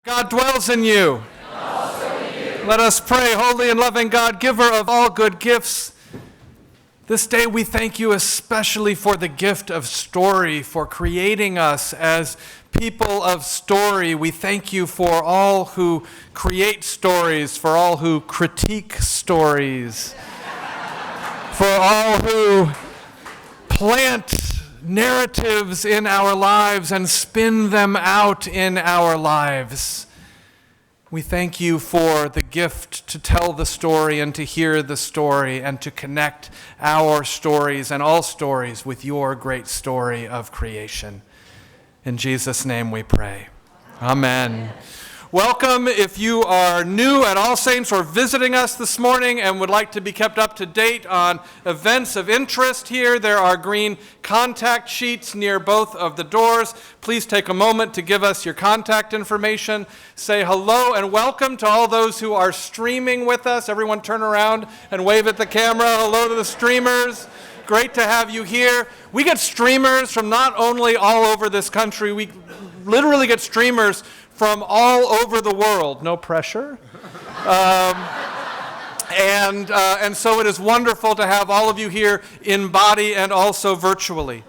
God dwells in you. Let us pray. Holy and loving God, giver of all good gifts, this day we thank you especially for the gift of story, for creating us as people of story. We thank you for all who create stories, for all who critique stories, for all who plant narratives in our lives and spin them out in our lives. We thank you for the gift to tell the story and to hear the story and to connect our stories and all stories with your great story of creation. In Jesus' name we pray. Amen. Welcome if you are new at All Saints or visiting us this morning and would like to be kept up to date on events of interest here. There are green contact sheets near both of the doors. Please take a moment to give us your contact information. Say hello and welcome to all those who are streaming with us. Everyone turn around and wave at the camera. Hello to the streamers. Great to have you here. We get streamers from not only all over this country, we literally get streamers from all over the world. No pressure. And so it is wonderful to have all of you here in body and also virtually.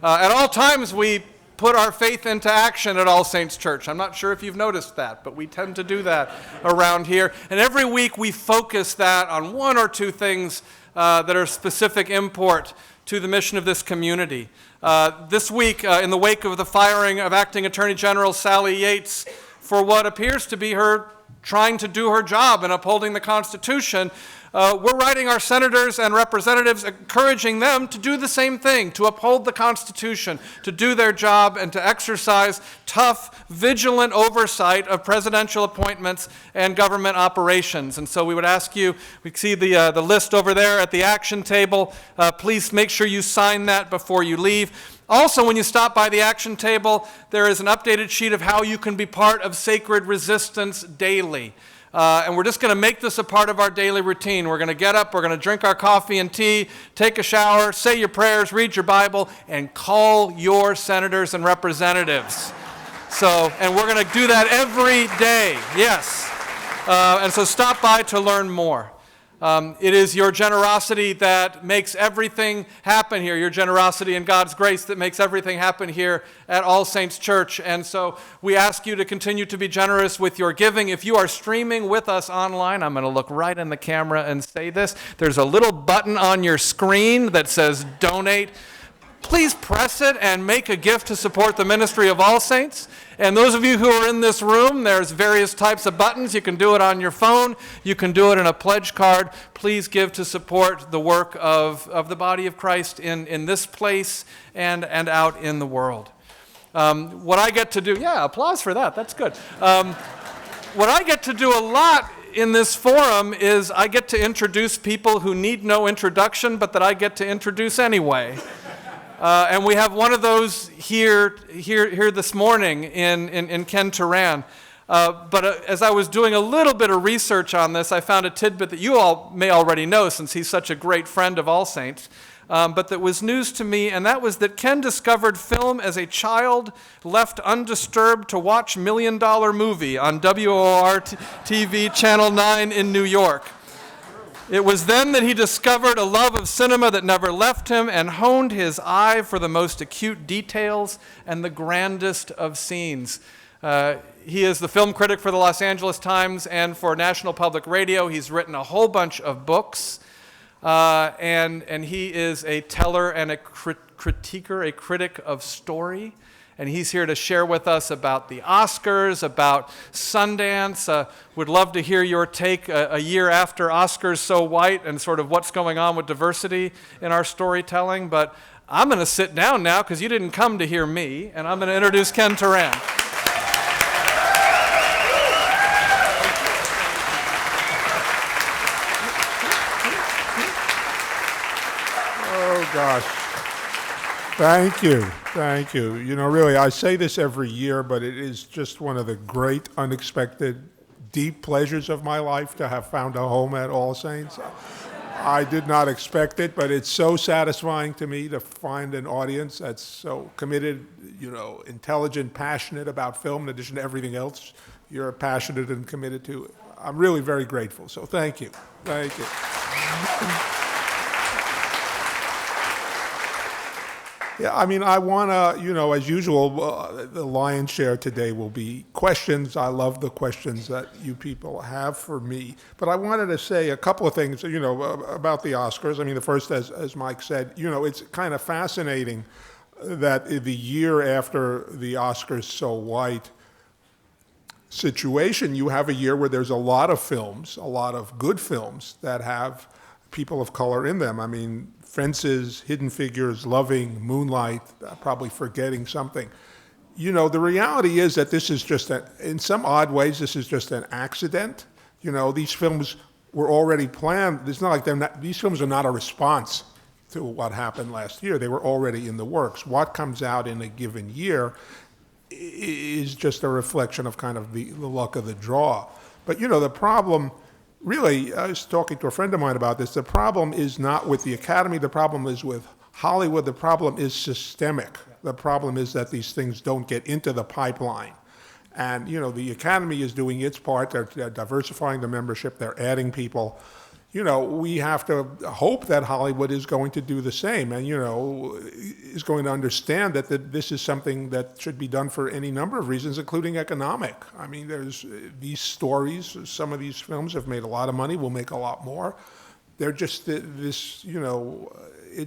At all times, we put our faith into action at All Saints Church. I'm not sure if you've noticed that, but we tend to do that around here. And every week we focus that on one or two things that are specific import to the mission of this community. This week, in the wake of the firing of Acting Attorney General Sally Yates for what appears to be her trying to do her job in upholding the Constitution, we're writing our senators and representatives, encouraging them to do the same thing, to uphold the Constitution, to do their job, and to exercise tough, vigilant oversight of presidential appointments and government operations. And so we would ask you, we see the list over there at the action table. Please make sure you sign that before you leave. Also, when you stop by the action table, there is an updated sheet of how you can be part of Sacred Resistance daily. And we're just going to make this a part of our daily routine. We're going to get up, we're going to drink our coffee and tea, take a shower, say your prayers, read your Bible, and call your senators and representatives. And we're going to do that every day, yes. And so stop by to learn more. It is your generosity that makes everything happen here, your generosity and God's grace that makes everything happen here at All Saints Church. And so we ask you to continue to be generous with your giving. If you are streaming with us online, I'm going to look right in the camera and say this. There's a little button on your screen that says donate. Please press it and make a gift to support the ministry of All Saints. And those of you who are in this room, there's various types of buttons. You can do it on your phone. You can do it in a pledge card. Please give to support the work of the body of Christ in this place and out in the world. What I get to do, applause for that. That's good. What I get to do a lot in this forum is I get to introduce people who need no introduction, but that I get to introduce anyway. And we have one of those here this morning in Ken Turan. But as I was doing a little bit of research on this, I found a tidbit that you all may already know since he's such a great friend of All Saints, but that was news to me, and that was that Ken discovered film as a child, left undisturbed to watch $1 Million Movie on WOR TV Channel 9 in New York. It was then that he discovered a love of cinema that never left him and honed his eye for the most acute details and the grandest of scenes. He is the film critic for the Los Angeles Times and for National Public Radio. He's written a whole bunch of books, and he is a teller and a critiquer, a critic of story. And he's here to share with us about the Oscars, about Sundance. Would love to hear your take a year after Oscars So White and sort of what's going on with diversity in our storytelling. But I'm going to sit down now because you didn't come to hear me, and I'm going to introduce Ken Turan. Oh, gosh. Thank you. Thank you. You know, really, I say this every year, but it is just one of the great, unexpected, deep pleasures of my life to have found a home at All Saints. I did not expect it, but it's so satisfying to me to find an audience that's so committed, intelligent, passionate about film, in addition to everything else you're passionate and committed to. I'm really very grateful, so thank you. Thank you. Yeah, I want to, as usual, the lion's share today will be questions. I love the questions that you people have for me. But I wanted to say a couple of things, about the Oscars. The first, as Mike said, it's kind of fascinating that the year after the Oscars So White situation, you have a year where there's a lot of films, a lot of good films that have people of color in them. Fences, Hidden Figures, Loving, Moonlight, probably forgetting something. The reality is that this is just, in some odd ways, this is just an accident. These films were already planned. It's not like these films are not a response to what happened last year. They were already in the works. What comes out in a given year is just a reflection of kind of the luck of the draw. But, the problem, really, I was talking to a friend of mine about this. The problem is not with the Academy. The problem is with Hollywood. The problem is systemic. The problem is that these things don't get into the pipeline. And, the Academy is doing its part. They're diversifying the membership. They're adding people. We have to hope that Hollywood is going to do the same and, is going to understand that this is something that should be done for any number of reasons, including economic. There's these stories, some of these films have made a lot of money, will make a lot more. They're just it's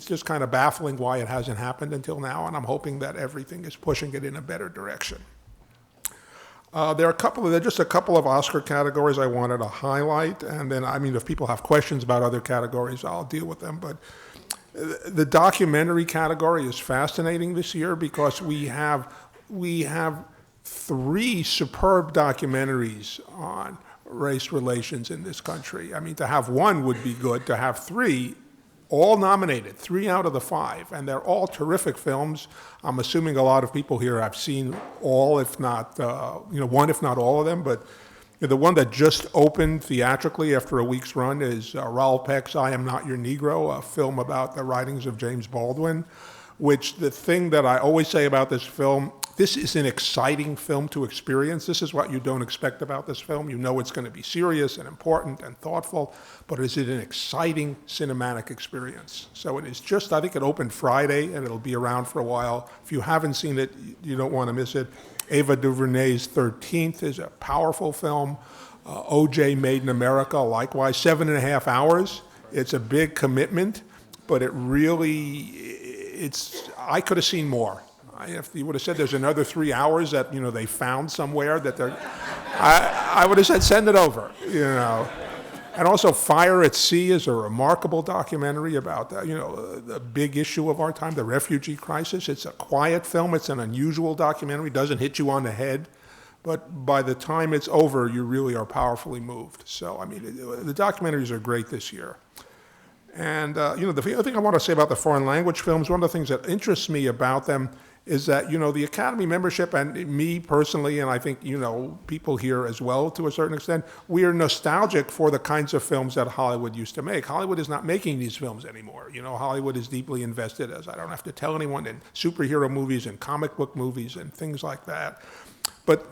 just kind of baffling why it hasn't happened until now, and I'm hoping that everything is pushing it in a better direction. There are just a couple of Oscar categories I wanted to highlight, and then, if people have questions about other categories, I'll deal with them. But the documentary category is fascinating this year because we have 3 superb documentaries on race relations in this country. To have one would be good. To have 3, all nominated, 3 out of the 5, and they're all terrific films. I'm assuming a lot of people here have seen all, if not, one, if not all of them. But the one that just opened theatrically after a week's run is Raoul Peck's I Am Not Your Negro, a film about the writings of James Baldwin, which the thing that I always say about this film, this is an exciting film to experience. This is what you don't expect about this film. It's going to be serious and important and thoughtful, but it is an exciting cinematic experience. So it is I think it opened Friday, and it'll be around for a while. If you haven't seen it, you don't want to miss it. Ava DuVernay's 13th is a powerful film. O.J. Made in America, likewise, 7.5 hours. It's a big commitment, but I could have seen more. If you would have said there's another 3 hours that they found somewhere I would have said send it over. And also Fire at Sea is a remarkable documentary about the big issue of our time, the refugee crisis. It's a quiet film. It's an unusual documentary. It doesn't hit you on the head, but by the time it's over, you really are powerfully moved. So the documentaries are great this year. And the other thing I want to say about the foreign language films, one of the things that interests me about them is that, the Academy membership and me personally, and I think, people here as well to a certain extent, we are nostalgic for the kinds of films that Hollywood used to make. Hollywood is not making these films anymore. Hollywood is deeply invested, as I don't have to tell anyone, in superhero movies and comic book movies and things like that. But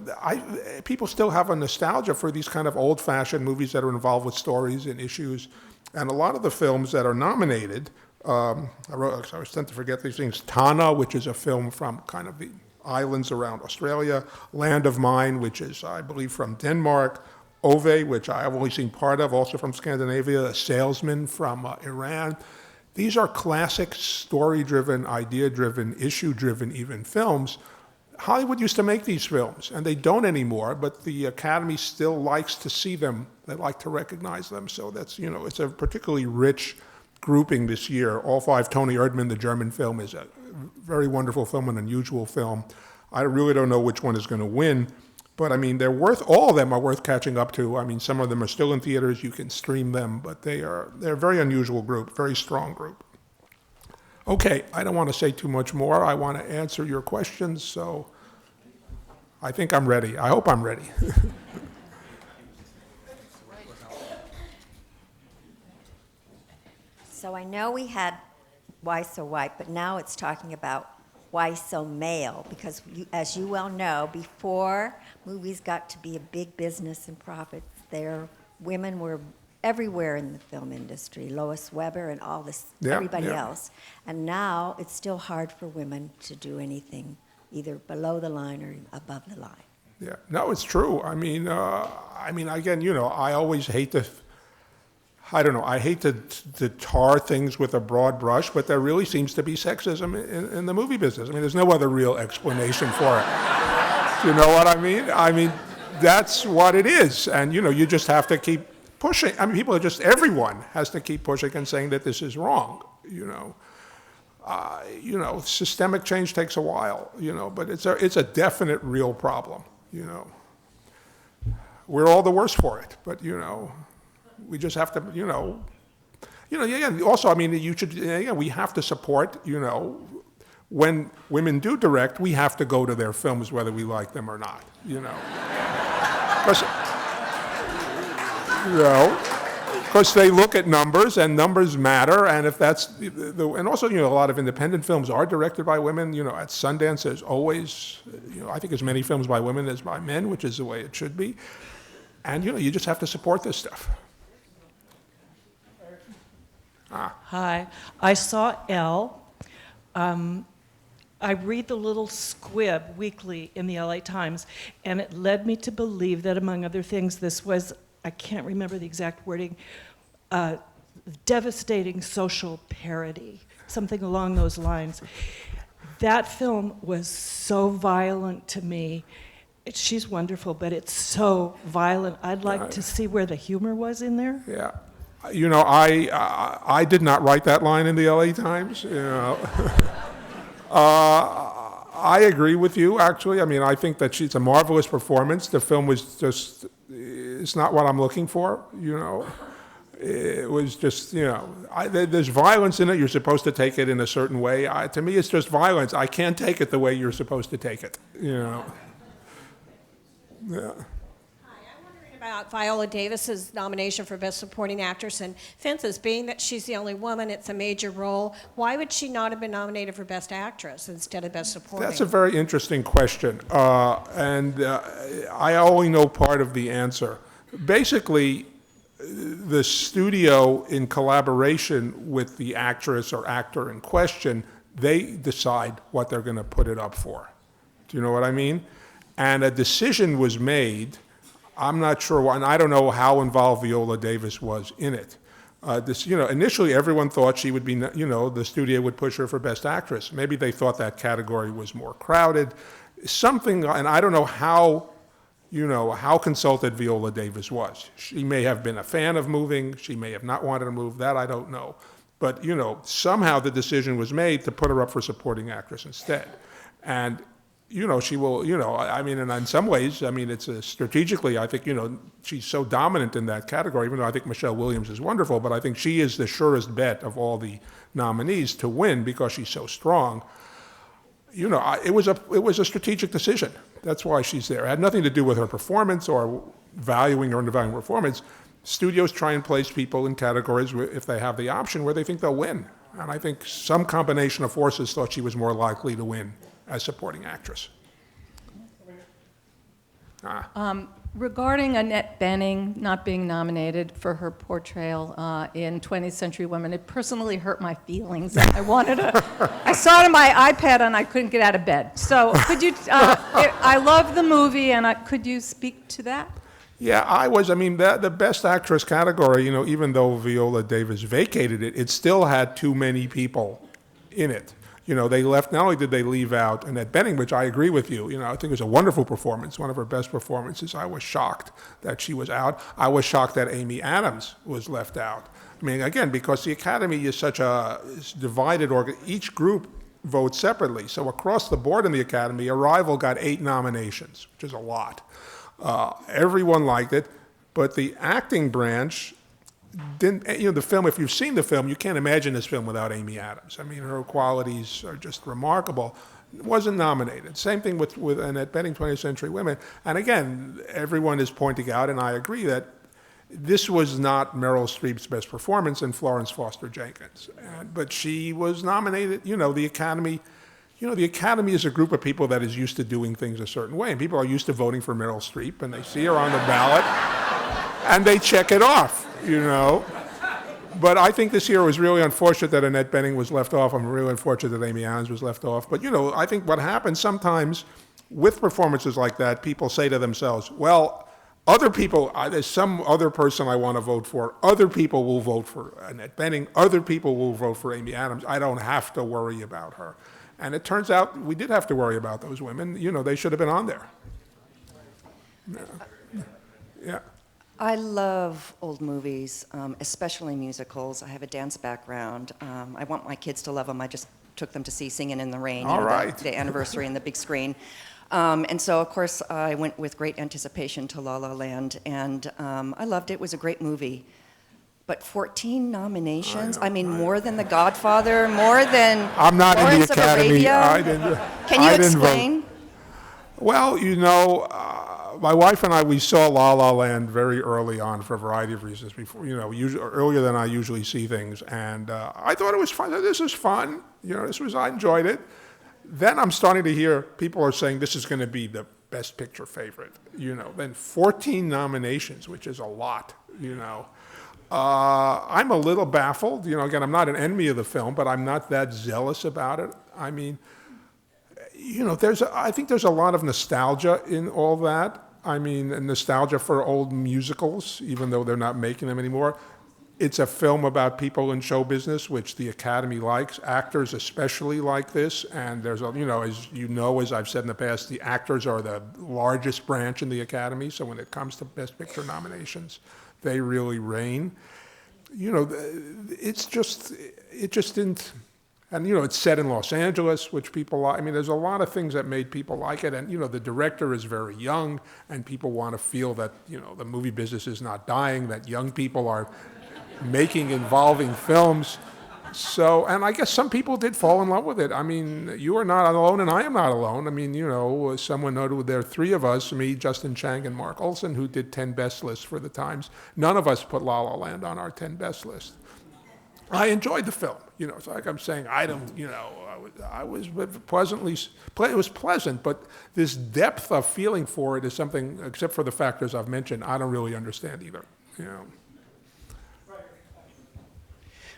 people still have a nostalgia for these kind of old-fashioned movies that are involved with stories and issues. And a lot of the films that are nominated, I was tend to forget these things. Tana, which is a film from kind of the islands around Australia. Land of Mine, which is, I believe, from Denmark. Ove, which I have only seen part of, also from Scandinavia. A Salesman from Iran. These are classic story-driven, idea-driven, issue-driven even films. Hollywood used to make these films, and they don't anymore, but the Academy still likes to see them. They like to recognize them. So that's, it's a particularly rich grouping this year. All 5, Toni Erdmann, the German film, is a very wonderful film, an unusual film. I really don't know which one is going to win, but all of them are worth catching up to. Some of them are still in theaters, you can stream them, but they're a very unusual group, very strong group. Okay, I don't want to say too much more. I want to answer your questions, so I think I'm ready. I hope I'm ready. So I know we had Why So White, but now it's talking about Why So Male, because as you well know, before movies got to be a big business and profits, women were everywhere in the film industry, Lois Weber and all this, everybody else. And now it's still hard for women to do anything, either below the line or above the line. Yeah, no, it's true. I mean, again, I always hate I hate to tar things with a broad brush, but there really seems to be sexism in the movie business. I mean, there's no other real explanation for it. Do you know what I mean? I mean, that's what it is. And, you just have to keep pushing. I mean, everyone has to keep pushing and saying that this is wrong, systemic change takes a while, but it's a definite real problem, We're all the worse for it, but, we just have to, also, I mean, we have to support, when women do direct, we have to go to their films whether we like them or not, Because they look at numbers, and numbers matter, and if that's, and also, a lot of independent films are directed by women, at Sundance there's always, I think as many films by women as by men, which is the way it should be, and, you just have to support this stuff. Hi, I saw Elle. I read the little squib weekly in the LA Times, and it led me to believe that, among other things, this was, I can't remember the exact wording, devastating social parody, something along those lines. That film was so violent to me. She's wonderful, but it's so violent. I'd like to see where the humor was in there. Yeah. I did not write that line in the LA Times, I agree with you, actually. I mean, I think that she's a marvelous performance. The film was just, it's not what I'm looking for, It was just, there's violence in it. You're supposed to take it in a certain way. To me, it's just violence. I can't take it the way you're supposed to take it, Yeah. About Viola Davis's nomination for Best Supporting Actress in Fences, being that she's the only woman, it's a major role. Why would she not have been nominated for Best Actress instead of Best Supporting? That's a very interesting question, and I only know part of the answer. Basically, the studio, in collaboration with the actress or actor in question, they decide what they're going to put it up for. Do you know what I mean? And a decision was made. I'm not sure why, and I don't know how involved Viola Davis was in it. Initially everyone thought she would be, the studio would push her for Best Actress. Maybe they thought that category was more crowded. Something, and I don't know how consulted Viola Davis was. She may have been a fan of moving. She may have not wanted to move. That I don't know. But, somehow the decision was made to put her up for Supporting Actress instead. And she will, I mean, and in some ways, I mean, it's strategically, I think, she's so dominant in that category, even though I think Michelle Williams is wonderful, but I think she is the surest bet of all the nominees to win because she's so strong. It was a strategic decision. That's why she's there. It had nothing to do with her performance or valuing or undervaluing performance. Studios try and place people in categories if they have the option where they think they'll win. And I think some combination of forces thought she was more likely to win as Supporting Actress. Regarding Annette Bening not being nominated for her portrayal in 20th Century Women, it personally hurt my feelings. I saw it on my iPad and I couldn't get out of bed. So could you, I love the movie, and could you speak to that? Yeah, the Best Actress category, even though Viola Davis vacated it, it still had too many people in it. They left, not only did they leave out Annette Bening, which I agree with you, I think it was a wonderful performance, one of her best performances. I was shocked that she was out. I was shocked that Amy Adams was left out. I mean, again, because the Academy is such a divided organ, each group votes separately. So across the board in the Academy, Arrival got 8 nominations, which is a lot. Everyone liked it, but the acting branch didn't, the film, if you've seen the film, you can't imagine this film without Amy Adams. I mean, her qualities are just remarkable. Wasn't nominated. Same thing with Annette Bening, 20th Century Women. And again, everyone is pointing out, and I agree, that this was not Meryl Streep's best performance in Florence Foster Jenkins, but she was nominated. The Academy is a group of people that is used to doing things a certain way, and people are used to voting for Meryl Streep, and they see her on the ballot, and they check it off. But I think this year was really unfortunate that Annette Bening was left off. I'm really unfortunate that Amy Adams was left off. But, I think what happens sometimes with performances like that, people say to themselves, well, other people, there's some other person I want to vote for. Other people will vote for Annette Bening. Other people will vote for Amy Adams. I don't have to worry about her. And it turns out we did have to worry about those women. They should have been on there. Yeah. I love old movies, especially musicals. I have a dance background. I want my kids to love them. I just took them to see Singin' in the Rain, All right. the anniversary in the big screen. And so, of course, I went with great anticipation to La La Land, and I loved it. It was a great movie. But 14 nominations? I mean, more than The Godfather, more than I'm not in the Lawrence of Academy. Arabia? Can you explain? Well, my wife and I, we saw La La Land very early on for a variety of reasons. Before, earlier than I usually see things, and I thought it was fun. This is fun. I enjoyed it. Then I'm starting to hear people are saying this is going to be the Best Picture favorite. Then 14 nominations, which is a lot. I'm a little baffled. Again, I'm not an enemy of the film, but I'm not that zealous about it. I mean, I think there's a lot of nostalgia in all that. I mean, nostalgia for old musicals, even though they're not making them anymore. It's a film about people in show business, which the Academy likes. Actors especially like this. And there's, as I've said in the past, the actors are the largest branch in the Academy. So when it comes to Best Picture nominations, they really reign. It just didn't. And, it's set in Los Angeles, which people like. I mean, there's a lot of things that made people like it. And, the director is very young, and people want to feel that, the movie business is not dying, that young people are making involving films. So, and I guess some people did fall in love with it. I mean, you are not alone, and I am not alone. I mean, someone noted there are three of us, me, Justin Chang, and Mark Olson, who did 10 best lists for the Times. None of us put La La Land on our 10 best list. I enjoyed the film. It's like I'm saying, I was pleasantly, it was pleasant, but this depth of feeling for it is something, except for the factors I've mentioned, I don't really understand either.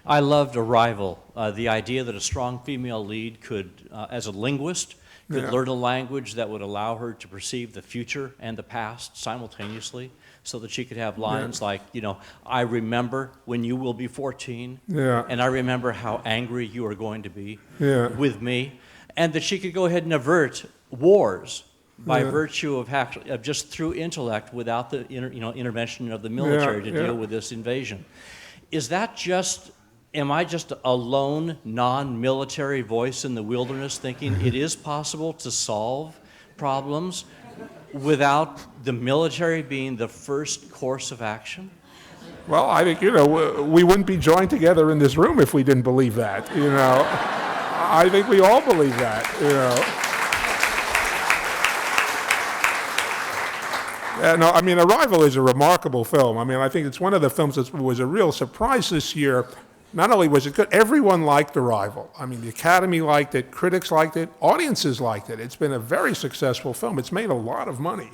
I loved Arrival, the idea that a strong female lead could, as a linguist, could learn a language that would allow her to perceive the future and the past simultaneously, so that she could have lines like, I remember when you will be 14, and I remember how angry you are going to be with me, and that she could go ahead and avert wars by virtue of just through intellect, without the intervention of the military to deal with this invasion. Is that just? Am I just a lone, non-military voice in the wilderness thinking it is possible to solve problems without the military being the first course of action? Well, I think, we wouldn't be joined together in this room if we didn't believe that, I think we all believe that, I mean, Arrival is a remarkable film. I mean, I think it's one of the films that was a real surprise this year. Not only was it good, everyone liked Arrival. I mean, the Academy liked it, critics liked it, audiences liked it. It's been a very successful film. It's made a lot of money,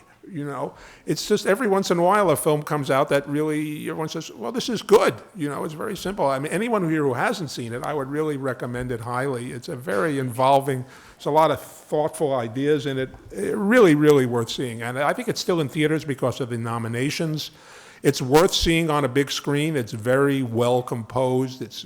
It's just every once in a while a film comes out that really everyone says, well, this is good. It's very simple. I mean, anyone here who hasn't seen it, I would really recommend it highly. It's a very involving, there's a lot of thoughtful ideas in it. Really, really worth seeing. And I think it's still in theaters because of the nominations. It's worth seeing on a big screen. It's very well composed. It's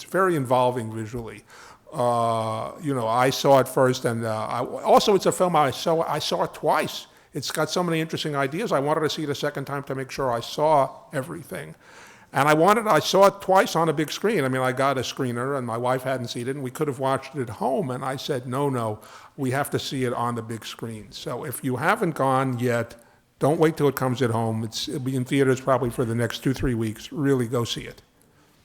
very involving visually. I saw it first, and also it's a film I saw it twice. It's got so many interesting ideas. I wanted to see it a second time to make sure I saw everything. And I saw it twice on a big screen. I mean, I got a screener, and my wife hadn't seen it, and we could have watched it at home. And I said, no, we have to see it on the big screen. So if you haven't gone yet, don't wait till it comes at home. It'll be in theaters probably for the next 2-3 weeks. Really go see it.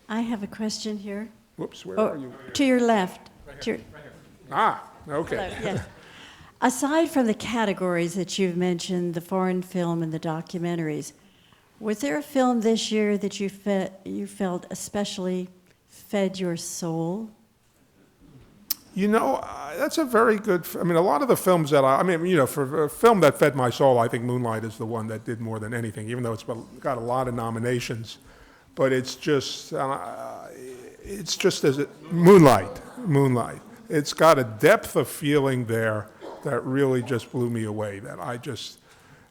I have a question here. Whoops, where are you? To your left. Right here. Okay. Hello, yes. Aside from the categories that you've mentioned, the foreign film and the documentaries, Was there a film this year that you felt especially fed your soul? That's a very good. I mean, a lot of the films that for a film that fed my soul, I think Moonlight is the one that did more than anything. Even though it's got a lot of nominations, but it's just as Moonlight. It's got a depth of feeling there that really just blew me away.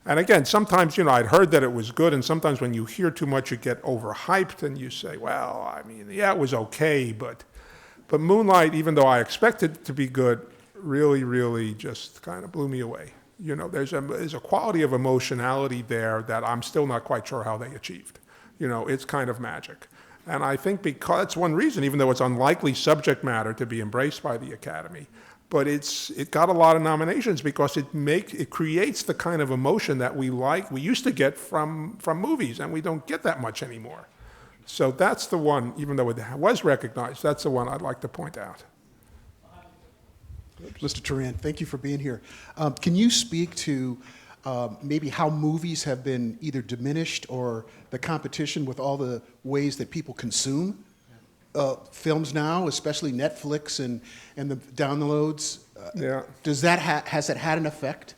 And again, sometimes I'd heard that it was good, and sometimes when you hear too much, you get overhyped, and you say, well, I mean, yeah, it was okay, but Moonlight, even though I expected it to be good, really, really just kind of blew me away. There's a quality of emotionality there that I'm still not quite sure how they achieved. It's kind of magic. And I think because that's one reason, even though it's unlikely subject matter to be embraced by the Academy, but it got a lot of nominations because it creates the kind of emotion that we used to get from movies, and we don't get that much anymore. So that's the one, even though it was recognized, that's the one I'd like to point out. Mr. Turan, thank you for being here. Can you speak to maybe how movies have been either diminished or the competition with all the ways that people consume films now, especially Netflix and the downloads? Yeah. Has it had an effect?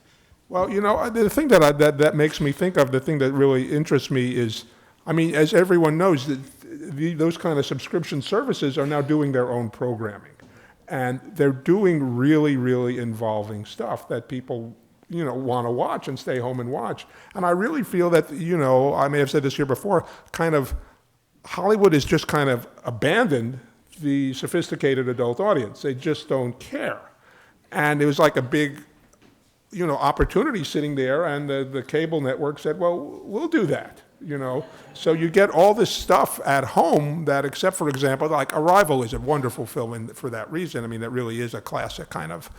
Well, the thing that makes me think of, the thing that really interests me is, I mean, as everyone knows, those kind of subscription services are now doing their own programming. And they're doing really, really involving stuff that people, want to watch and stay home and watch. And I really feel that, I may have said this here before, kind of Hollywood has just kind of abandoned the sophisticated adult audience. They just don't care. And it was like a big, opportunity sitting there, and the cable network said, well, we'll do that. So you get all this stuff at home that, except for example, like Arrival is a wonderful film for that reason. I mean, that really is a classic kind of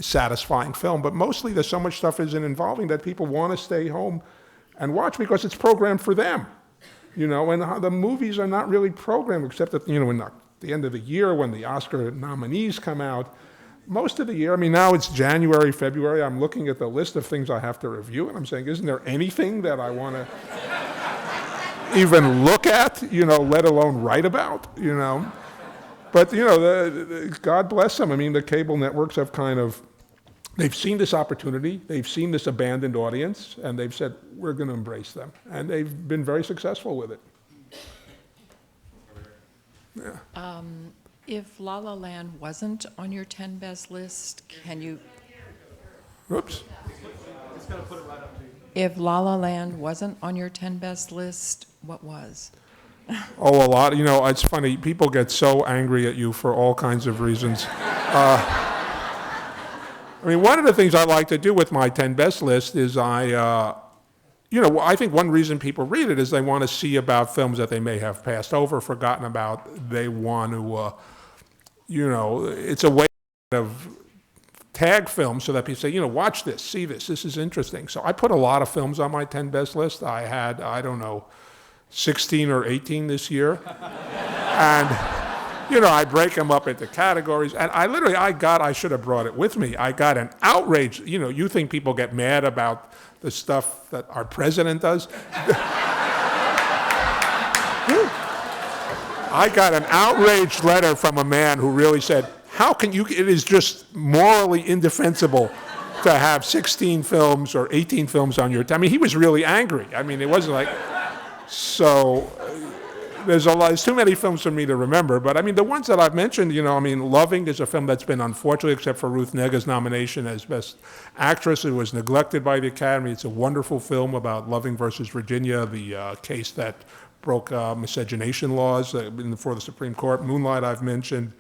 satisfying film, but mostly there's so much stuff isn't involving that people want to stay home and watch because it's programmed for them. And the movies are not really programmed except that, in the end of the year when the Oscar nominees come out. Most of the year, I mean, now it's January, February, I'm looking at the list of things I have to review, and I'm saying, isn't there anything that I want to even look at, let alone write about, But, God bless them. I mean, the cable networks have they've seen this opportunity, they've seen this abandoned audience, and they've said, we're going to embrace them. And they've been very successful with it. Yeah. If La La Land wasn't on your 10 best list, can you... Oops. If La La Land wasn't on your 10 best list, what was? Oh, a lot. It's funny. People get so angry at you for all kinds of reasons. One of the things I like to do with my 10 best list is I think one reason people read it is they want to see about films that they may have passed over, forgotten about. They want to... it's a way of tag films so that people say, watch this, see this, this is interesting. So I put a lot of films on my 10 best list. I had, 16 or 18 this year. And, I break them up into categories. And I should have brought it with me. I got an outrage. You think people get mad about the stuff that our president does? I got an outraged letter from a man who really said, how can you, it is just morally indefensible to have 16 films or 18 films on your, he was really angry. It wasn't like, so there's too many films for me to remember, but the ones that I've mentioned, Loving is a film that's been unfortunate, except for Ruth Negga's nomination as Best Actress. It was neglected by the Academy. It's a wonderful film about Loving versus Virginia, the case that broke miscegenation laws before the Supreme Court. Moonlight I've mentioned.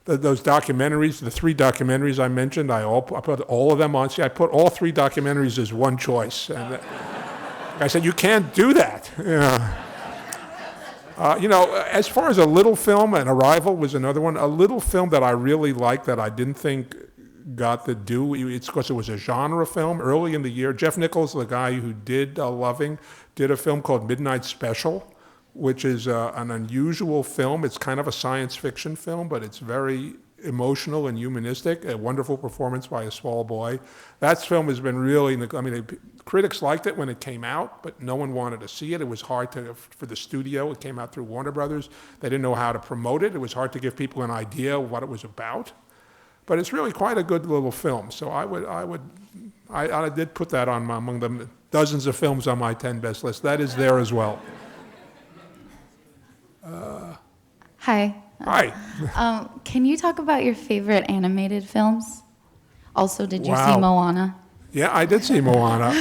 Those documentaries, the 3 documentaries I mentioned, I put all of them on. See, I put all 3 documentaries as one choice. And I said, you can't do that. As far as a little film, and Arrival was another one, a little film that I really liked that I didn't think got the due. It's because it was a genre film early in the year. Jeff Nichols, the guy who did Loving, did a film called Midnight Special, which is an unusual film. It's kind of a science fiction film, but it's very emotional and humanistic, a wonderful performance by a small boy. That film has been really, I mean, critics liked it when it came out, but no one wanted to see it. It was hard for the studio. It came out through Warner Brothers. They didn't know how to promote it. It was hard to give people an idea of what it was about. But it's really quite a good little film. So I did put that on among the dozens of films on my 10 best list. That is there as well. Hi. Hi. Can you talk about your favorite animated films? Also, did you see Wow. Moana? Yeah, I did see Moana.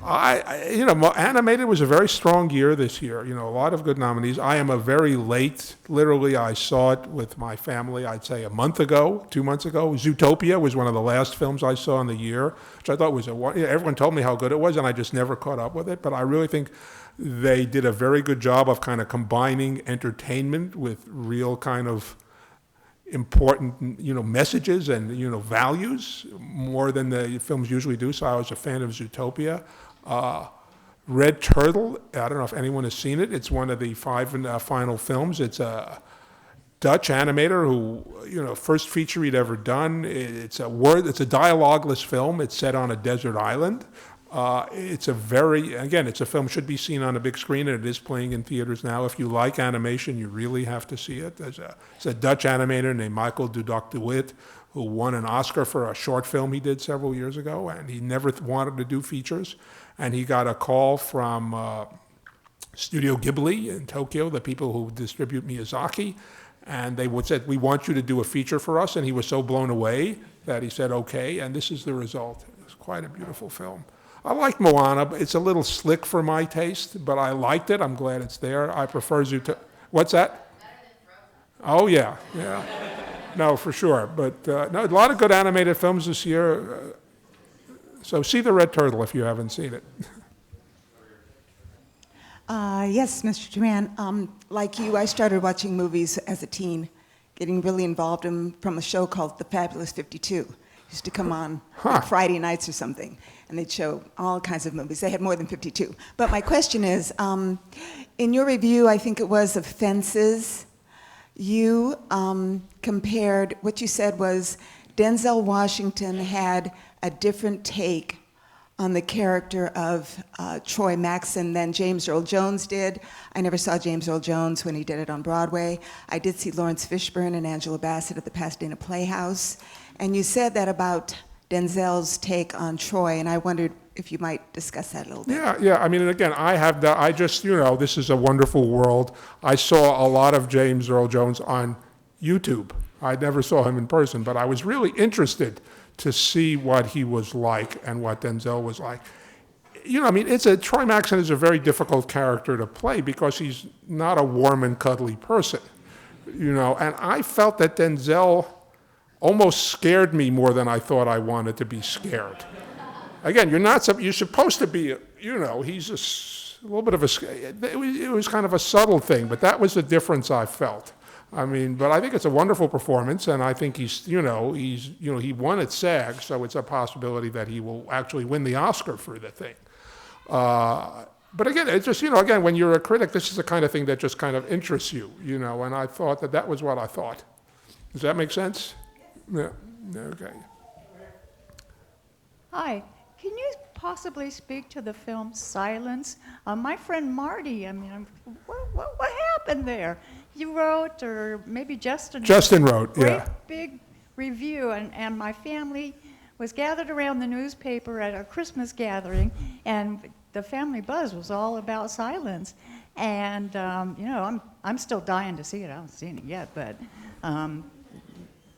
Animated was a very strong year this year. A lot of good nominees. I am a very late, literally I saw it with my family, I'd say a month ago, 2 months ago. Zootopia was one of the last films I saw in the year, which I thought was everyone told me how good it was, and I just never caught up with it. But I really think they did a very good job of kind of combining entertainment with real kind of important, messages and, values more than the films usually do. So I was a fan of Zootopia. Red Turtle, I don't know if anyone has seen it. It's one of the 5 final films. It's a Dutch animator who, first feature he'd ever done. It's a dialogueless film. It's set on a desert island. It's a film should be seen on a big screen, and it is playing in theaters now. If you like animation, you really have to see it. It's a Dutch animator named Michael Dudok de Wit, who won an Oscar for a short film he did several years ago, and he never wanted to do features. And he got a call from Studio Ghibli in Tokyo, the people who distribute Miyazaki, and they said, "We want you to do a feature for us." And he was so blown away that he said, "Okay," and this is the result. It's quite a beautiful film. I like Moana, but it's a little slick for my taste, but I liked it. I'm glad it's there. I prefer Zootopia. What's that? Oh, yeah. No, for sure. But no, a lot of good animated films this year. So see The Red Turtle if you haven't seen it. Yes, Mr. Turan. Like you, I started watching movies as a teen, getting really involved in from a show called The Fabulous 52. Used to come on like Friday nights or something, and they'd show all kinds of movies. They had more than 52. But my question is, in your review, I think it was of Fences, you compared, what you said was Denzel Washington had a different take on the character of Troy Maxson than James Earl Jones did. I never saw James Earl Jones when he did it on Broadway. I did see Lawrence Fishburne and Angela Bassett at the Pasadena Playhouse. And you said that about Denzel's take on Troy, and I wondered if you might discuss that a little bit. Yeah. I mean, again, this is a wonderful world. I saw a lot of James Earl Jones on YouTube. I never saw him in person, but I was really interested to see what he was like and what Denzel was like. Troy Maxson is a very difficult character to play because he's not a warm and cuddly person, and I felt that Denzel almost scared me more than I thought I wanted to be scared. Again, you're supposed to be, he's a little bit of it was kind of a subtle thing, but that was the difference I felt. But I think it's a wonderful performance, and I think he won at SAG, so it's a possibility that he will actually win the Oscar for the thing. But again, it's just, again, when you're a critic, this is the kind of thing that just kind of interests you, and I thought that was what I thought. Does that make sense? Yeah. Okay. Hi. Can you possibly speak to the film Silence? My friend Marty, what happened there? You wrote, or maybe Justin wrote, great yeah. big review, and my family was gathered around the newspaper at a Christmas gathering, and the family buzz was all about Silence. And, I'm still dying to see it. I haven't seen it yet, but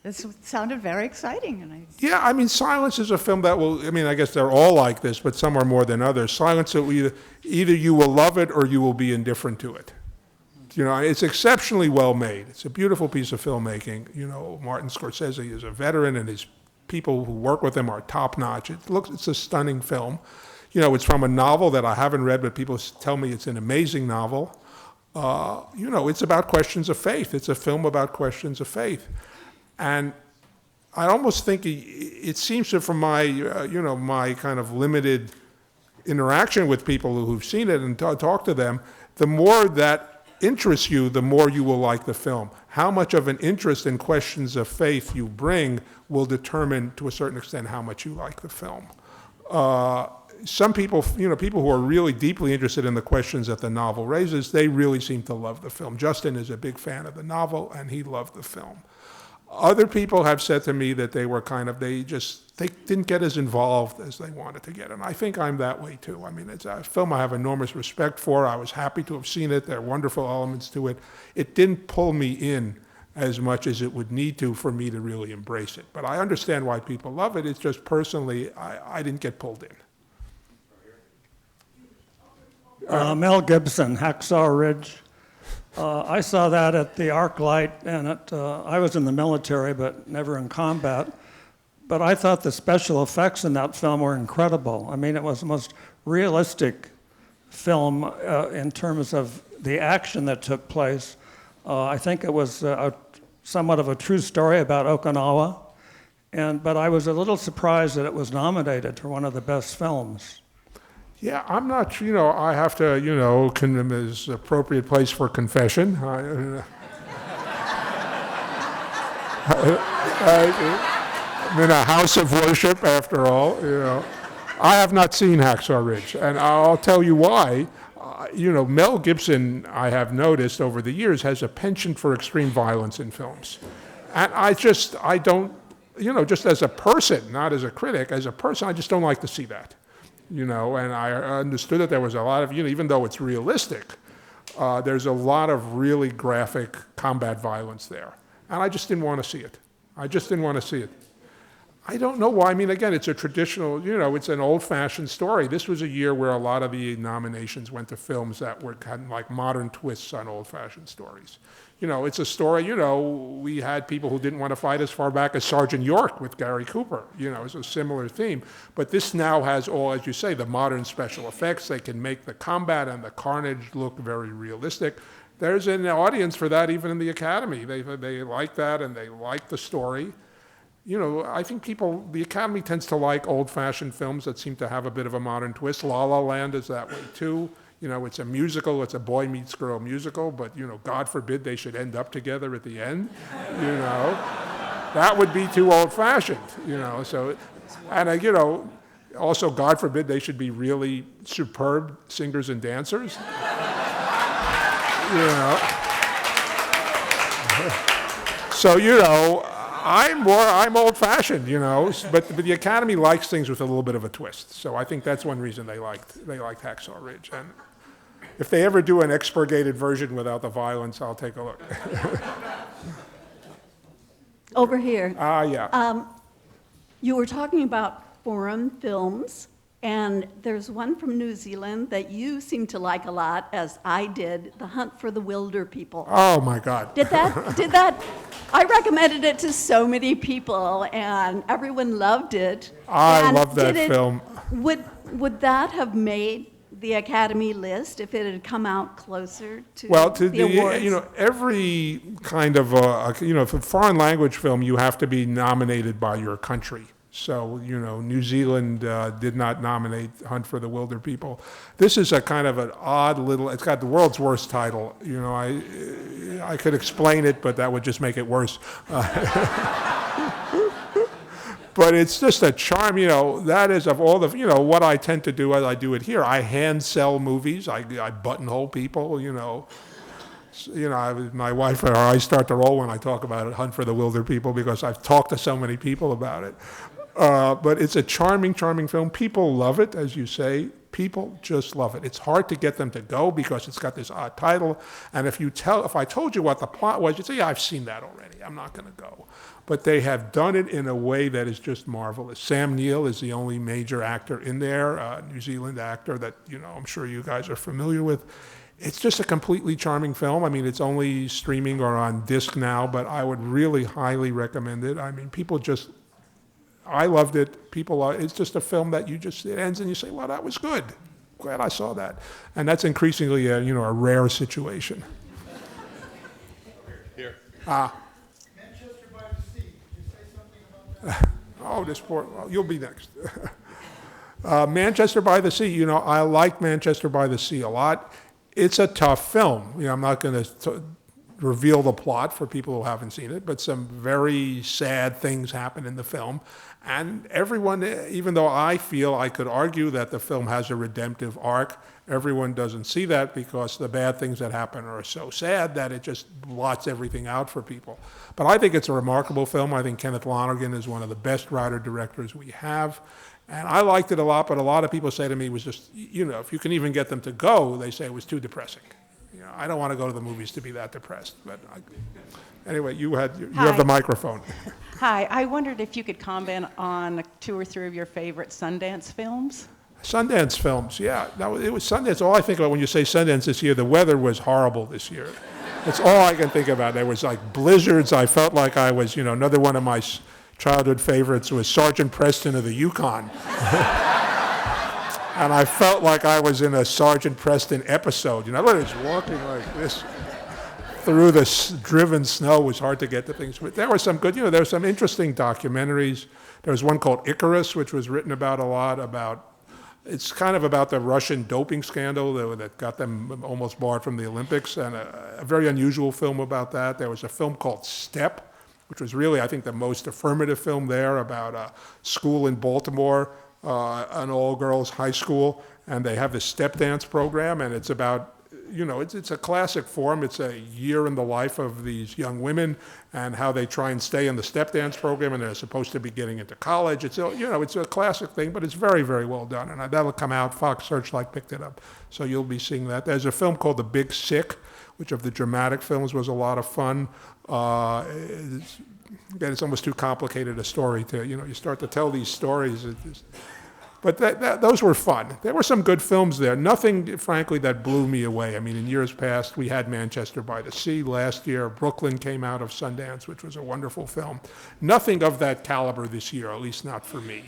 this sounded very exciting. Silence is a film that I guess they're all like this, but some are more than others. Silence, either you will love it or you will be indifferent to it. It's exceptionally well made. It's a beautiful piece of filmmaking. Martin Scorsese is a veteran, and his people who work with him are top notch. It's a stunning film. It's from a novel that I haven't read, but people tell me it's an amazing novel. It's about questions of faith. It's a film about questions of faith. And I almost think it seems to, from my, my kind of limited interaction with people who've seen it and talked to them, the more that interests you, the more you will like the film. How much of an interest in questions of faith you bring will determine, to a certain extent, how much you like the film. Some people, people who are really deeply interested in the questions that the novel raises, they really seem to love the film. Justin is a big fan of the novel, and he loved the film. Other people have said to me that they were they didn't get as involved as they wanted to get. And I think I'm that way too. I mean, it's a film I have enormous respect for. I was happy to have seen it. There are wonderful elements to it. It didn't pull me in as much as it would need to for me to really embrace it. But I understand why people love it. It's just personally, I didn't get pulled in. Mel Gibson, Hacksaw Ridge. I saw that at the ArcLight, and I was in the military, but never in combat. But I thought the special effects in that film were incredible. I mean, it was the most realistic film in terms of the action that took place. I think it was somewhat of a true story about Okinawa, but I was a little surprised that it was nominated for one of the best films. Yeah, I'm not sure, I have to, is appropriate place for confession. I'm in a house of worship, after all, I have not seen Hacksaw Ridge, and I'll tell you why. Mel Gibson, I have noticed over the years, has a penchant for extreme violence in films. And I don't, just as a person, not as a critic, as a person, I just don't like to see that. And I understood that there was a lot of, even though it's realistic, there's a lot of really graphic combat violence there. And I just didn't want to see it. I don't know why. I mean, again, it's a traditional, it's an old-fashioned story. This was a year where a lot of the nominations went to films that were kind of like modern twists on old-fashioned stories. It's a story, we had people who didn't want to fight as far back as Sergeant York with Gary Cooper. It's a similar theme. But this now has all, as you say, the modern special effects. They can make the combat and the carnage look very realistic. There's an audience for that even in the Academy. They like that, and they like the story. I think the Academy tends to like old-fashioned films that seem to have a bit of a modern twist. La La Land is that way too. It's a musical, it's a boy meets girl musical, but, God forbid they should end up together at the end, That would be too old-fashioned, so, and, also, God forbid they should be really superb singers and dancers, So, I'm old-fashioned, but the Academy likes things with a little bit of a twist. So I think that's one reason they liked Hacksaw Ridge. And if they ever do an expurgated version without the violence, I'll take a look. Over here. Yeah. You were talking about foreign films, and there's one from New Zealand that you seem to like a lot, as I did, The Hunt for the Wilder People. Oh, my God. Did that, I recommended it to so many people, and everyone loved it. I love that film. Would that have made the Academy list if it had come out closer to the awards? Every kind of, for foreign language film, you have to be nominated by your country. So, New Zealand did not nominate Hunt for the Wilder People. This is a kind of an odd little, it's got the world's worst title. I could explain it, but that would just make it worse. But it's just a charm, that is of all the, what I tend to do as I do it here. I hand sell movies, I buttonhole people, my wife and I start to roll when I talk about it, Hunt for the Wilder People, because I've talked to so many people about it. But it's a charming, charming film. People love it, as you say. People just love it. It's hard to get them to go because it's got this odd title. And if I told you what the plot was, you'd say, yeah, I've seen that already. I'm not going to go. But they have done it in a way that is just marvelous. Sam Neill is the only major actor in there, a New Zealand actor that, I'm sure you guys are familiar with. It's just a completely charming film. I mean, it's only streaming or on disc now, but I would really highly recommend it. I mean, I loved it. It's just a film that it ends and you say, well, that was good. Glad I saw that. And that's increasingly a rare situation. Here. Manchester by the Sea. Did you say something about that? Well, you'll be next. Manchester by the Sea, I like Manchester by the Sea a lot. it's a tough film. I'm not going to reveal the plot for people who haven't seen it, but some very sad things happen in the film. And everyone, even though I feel I could argue that the film has a redemptive arc, everyone doesn't see that because the bad things that happen are so sad that it just blots everything out for people. But I think it's a remarkable film. I think Kenneth Lonergan is one of the best writer-directors we have. And I liked it a lot, but a lot of people say to me it was just, if you can even get them to go, they say it was too depressing. I don't want to go to the movies to be that depressed. But anyway, you have the microphone. Hi, I wondered if you could comment on 2 or 3 of your favorite Sundance films. Sundance films, yeah. It was Sundance. All I think about when you say Sundance this year, the weather was horrible this year. That's all I can think about. There was like blizzards. I felt like I was, another one of my childhood favorites was Sergeant Preston of the Yukon. And I felt like I was in a Sergeant Preston episode. I was walking like this through the driven snow. It was hard to get to things. But there were some good, there were some interesting documentaries. There was one called Icarus, which was written about a lot it's kind of about the Russian doping scandal that got them almost barred from the Olympics, and a very unusual film about that. There was a film called Step, which was really, I think, the most affirmative film there about a school in Baltimore, an all-girls high school, and they have this step dance program, and it's about, it's a classic form. It's a year in the life of these young women and how they try and stay in the step dance program, and they're supposed to be getting into college. It's it's a classic thing, but it's very, very well done, and that'll come out. Fox Searchlight picked it up, so you'll be seeing that. There's a film called The Big Sick, which of the dramatic films was a lot of fun. Again, it's almost too complicated a story to, you start to tell these stories. But those were fun. There were some good films there. Nothing, frankly, that blew me away. I mean, in years past, we had Manchester by the Sea. Last year, Brooklyn came out of Sundance, which was a wonderful film. Nothing of that caliber this year, at least not for me.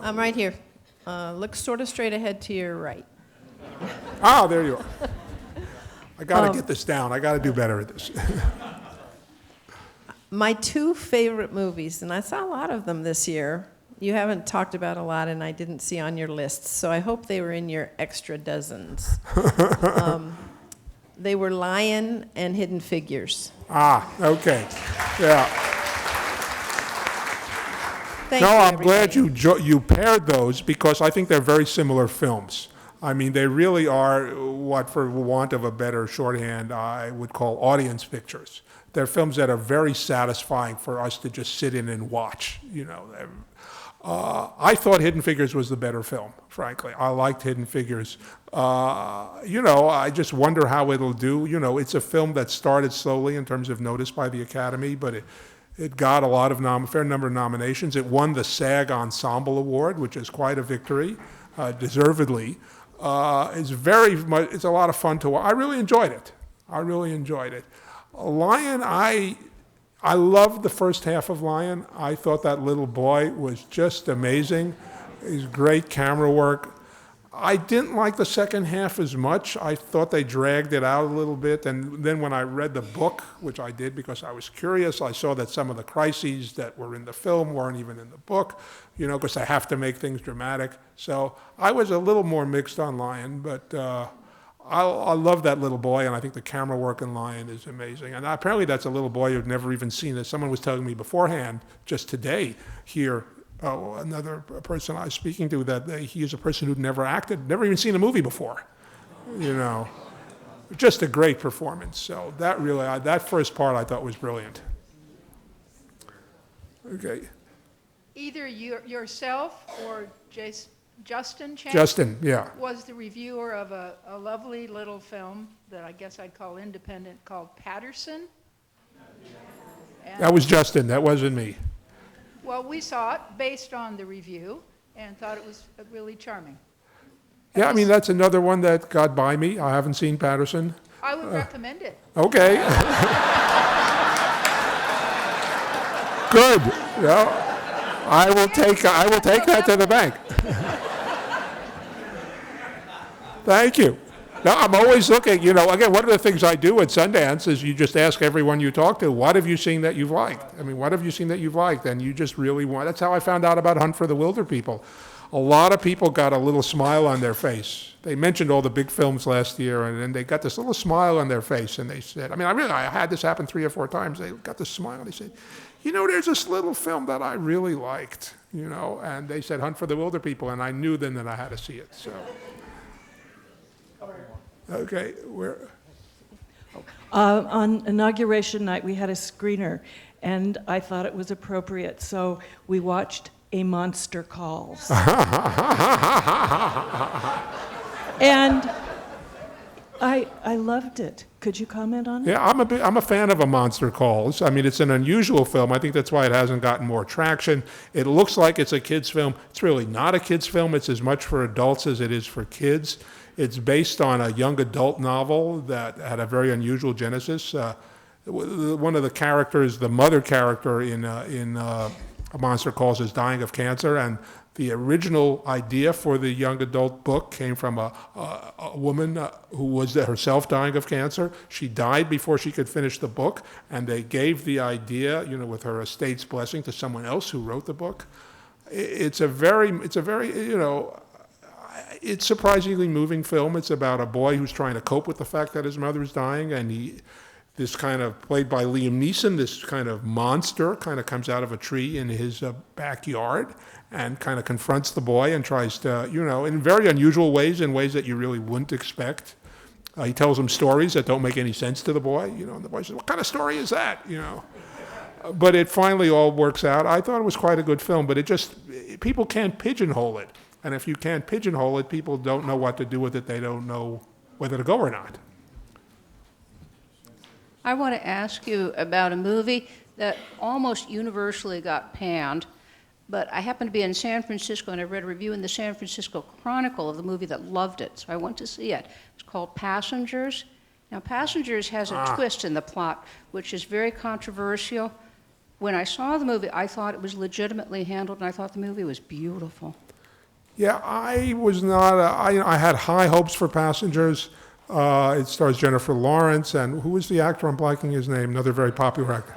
I'm right here. Look sort of straight ahead to your right. Ah, there you are. I got to get this down. I got to do better at this. My 2 favorite movies, and I saw a lot of them this year. You haven't talked about a lot, and I didn't see on your lists, so I hope they were in your extra dozens. They were Lion and Hidden Figures. Ah, okay. Yeah. Thank you, I'm glad everybody. you paired those because I think they're very similar films. I mean, they really are what, for want of a better shorthand, I would call audience pictures. They're films that are very satisfying for us to just sit in and watch. I thought Hidden Figures was the better film, frankly. I liked Hidden Figures. I just wonder how it'll do. It's a film that started slowly in terms of notice by the Academy, but it got a lot of fair number of nominations. It won the SAG Ensemble Award, which is quite a victory, deservedly. It's a lot of fun to watch. I really enjoyed it. Lion, I loved the first half of Lion. I thought that little boy was just amazing. He's great camera work. I didn't like the second half as much. I thought they dragged it out a little bit. And then when I read the book, which I did because I was curious, I saw that some of the crises that were in the film weren't even in the book, because they have to make things dramatic. So I was a little more mixed on Lion, but I love that little boy, and I think the camera work in Lion is amazing. And apparently that's a little boy who'd never even seen it. Someone was telling me beforehand, just today, here, another person I was speaking to, that he is a person who'd never acted, never even seen a movie before. Just a great performance. So that first part I thought was brilliant. Okay. Either yourself or Justin Chen Justin, yeah. was the reviewer of a lovely little film that I guess I'd call independent called Patterson. That was Justin. That wasn't me. Well, we saw it based on the review and thought it was really charming. Yeah, I mean, that's another one that got by me. I haven't seen Patterson. I would recommend it. Okay. Good. Yeah. I will take that to the bank. Thank you. No, I'm always looking, again, one of the things I do at Sundance is you just ask everyone you talk to, what have you seen that you've liked? I mean, what have you seen that you've liked? And you just really want, that's how I found out about Hunt for the Wilder People. a lot of people got a little smile on their face. They mentioned all the big films last year, and then they got this little smile on their face, and they said, I had this happen 3 or 4 times. They got this smile, and they said, there's this little film that I really liked, and they said Hunt for the Wilder People, and I knew then that I had to see it, so. Okay, On inauguration night, we had a screener, and I thought it was appropriate, so we watched A Monster Calls. And I loved it. Could you comment on it? Yeah, I'm a fan of A Monster Calls. It's an unusual film. I think that's why it hasn't gotten more traction. It looks like it's a kid's film. It's really not a kid's film. It's as much for adults as it is for kids. It's based on a young adult novel that had a very unusual genesis. One of the characters, the mother character in A Monster Calls, is dying of cancer, and the original idea for the young adult book came from a woman who was herself dying of cancer. She died before she could finish the book, and they gave the idea, with her estate's blessing, to someone else who wrote the book. It's a very, it's surprisingly moving film. It's about a boy who's trying to cope with the fact that his mother's dying, and this kind of, played by Liam Neeson, this kind of monster kind of comes out of a tree in his backyard and kind of confronts the boy and tries to, in very unusual ways, in ways that you really wouldn't expect. He tells him stories that don't make any sense to the boy, and the boy says, "What kind of story is that?" But it finally all works out. I thought it was quite a good film, but people can't pigeonhole it. And if you can't pigeonhole it, people don't know what to do with it. They don't know whether to go or not. I want to ask you about a movie that almost universally got panned, but I happened to be in San Francisco, and I read a review in the San Francisco Chronicle of the movie that loved it, so I went to see it. It's called Passengers. Now, Passengers has a twist in the plot, which is very controversial. When I saw the movie, I thought it was legitimately handled, and I thought the movie was beautiful. Yeah, I was not. I had high hopes for Passengers. It stars Jennifer Lawrence, and who was the actor? I'm blanking his name. Another very popular actor,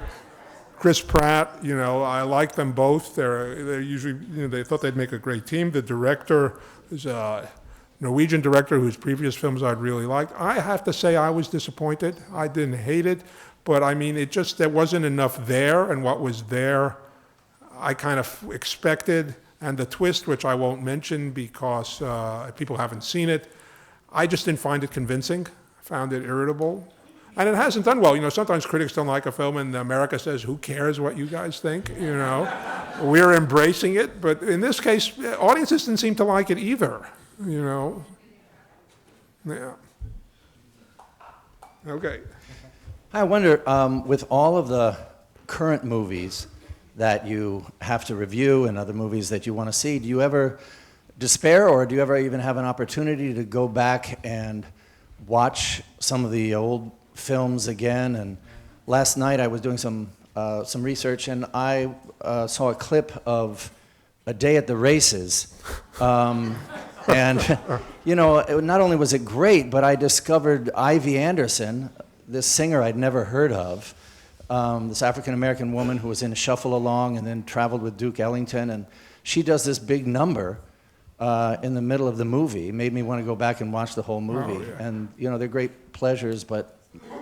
Chris Pratt. I like them both. They're usually. They thought they'd make a great team. The director is a Norwegian director whose previous films I'd really liked. I have to say I was disappointed. I didn't hate it, but there wasn't enough there, and what was there, I kind of expected. And the twist, which I won't mention because people haven't seen it, I just didn't find it convincing. I found it irritable. And it hasn't done well. Sometimes critics don't like a film and America says, who cares what you guys think? We're embracing it. But in this case, audiences didn't seem to like it either. Yeah. Okay. I wonder, with all of the current movies that you have to review and other movies that you want to see, do you ever despair, or do you ever even have an opportunity to go back and watch some of the old films again? And last night I was doing some research, and I saw a clip of A Day at the Races. And, not only was it great, but I discovered Ivy Anderson, this singer I'd never heard of, this African-American woman who was in Shuffle Along and then traveled with Duke Ellington, and she does this big number in the middle of the movie. It made me want to go back and watch the whole movie. Oh, yeah. And, they're great pleasures, but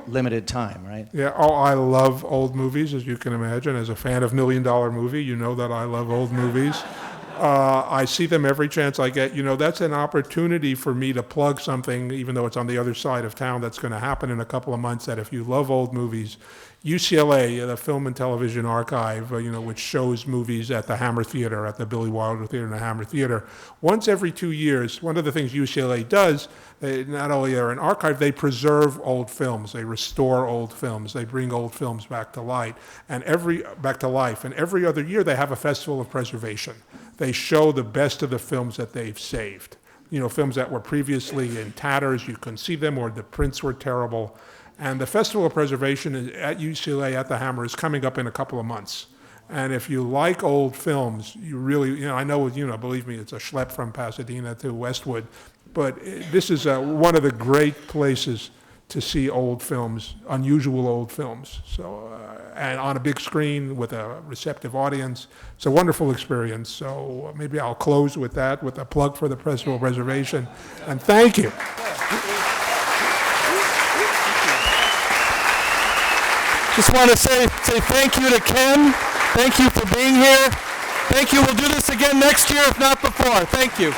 limited time, right? Yeah, I love old movies, as you can imagine. As a fan of $1 Million Movie, you know that I love old movies. I see them every chance I get. That's an opportunity for me to plug something, even though it's on the other side of town, that's going to happen in a couple of months, that if you love old movies, UCLA, the Film and Television Archive, which shows movies at the Hammer Theater, at the Billy Wilder Theater and the Hammer Theater, once every 2 years, one of the things UCLA does, not only are an archive, they preserve old films, they restore old films, they bring old films back to light, and every other year they have a festival of preservation. They show the best of the films that they've saved. Films that were previously in tatters, you couldn't see them, or the prints were terrible. And the Festival of Preservation at UCLA at the Hammer is coming up in a couple of months. And if you like old films, you really, I know, believe me, it's a schlep from Pasadena to Westwood, but this is one of the great places to see old films, unusual old films. So, and on a big screen with a receptive audience. It's a wonderful experience. So maybe I'll close with that, with a plug for the Presnell Reservation. And thank you. Just want to say thank you to Ken. Thank you for being here. Thank you. We'll do this again next year, if not before. Thank you.